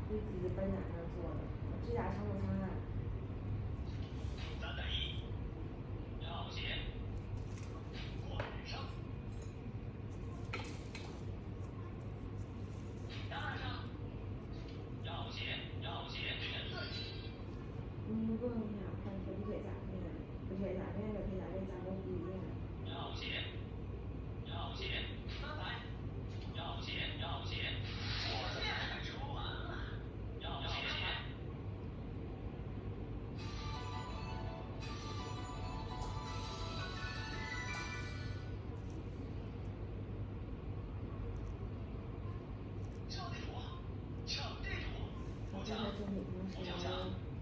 自己本家那做的，指甲长不长啊？ 3-1，了解。换上。搭上。了解，了解，全字。你问一下，看贴不贴假片，不贴假片跟贴假片价格不一样。了解，了解，300。了解，了解，火箭出完了。了解。敲地主，抢地主。他这个整体可能是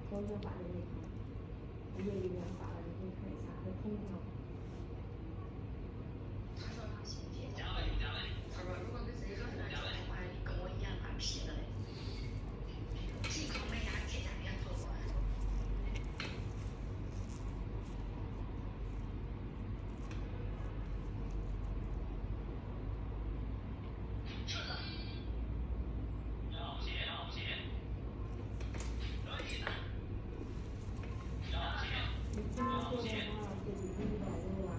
重新发的那套，一页一页发的，你可以看一下，是同一套。他说他新贴的。加位，加位。他说如果给自己说是按照的话，你跟我一样发批的嘞。进口美甲贴甲片做过。顺了。了解，了解。可以的。了解。你这么做的话，自己不知道用完，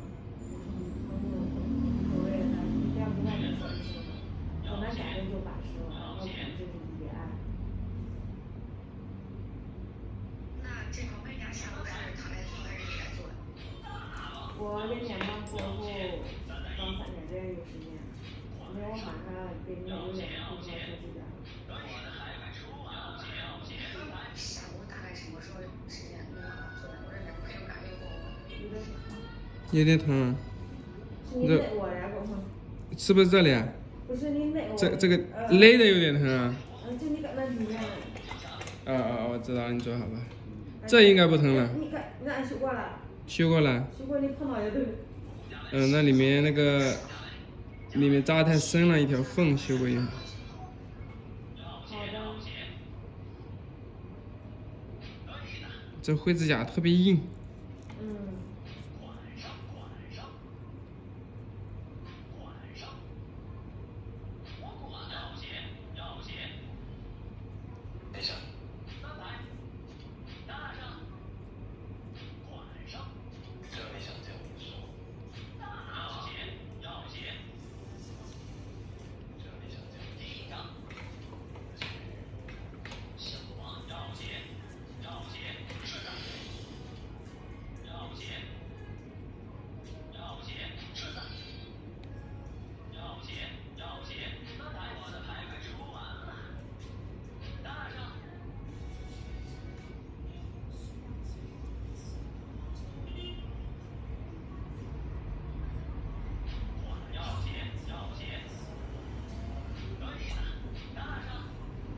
所谓的你这样不让你做就行了，后面改的就80了，然后控制是1按。那这个美甲项目是他来做还是你来做？我这面膜过后到3天之内有时间，因为我马上给你留点空白设置点。下午大概什么时候时间能做的？我这边没有感觉过。有点疼。有点疼啊。是你勒我呀，狗疼。是不是这里啊？不是你勒我。这个勒的有点疼啊。就你搁那里面。我知道了，你坐好吧。这应该不疼了。你看，你按修过了。修过了。修过你碰到也对。那里面那个里面扎太深了，一条缝修过一下。好的。这灰指甲特别硬。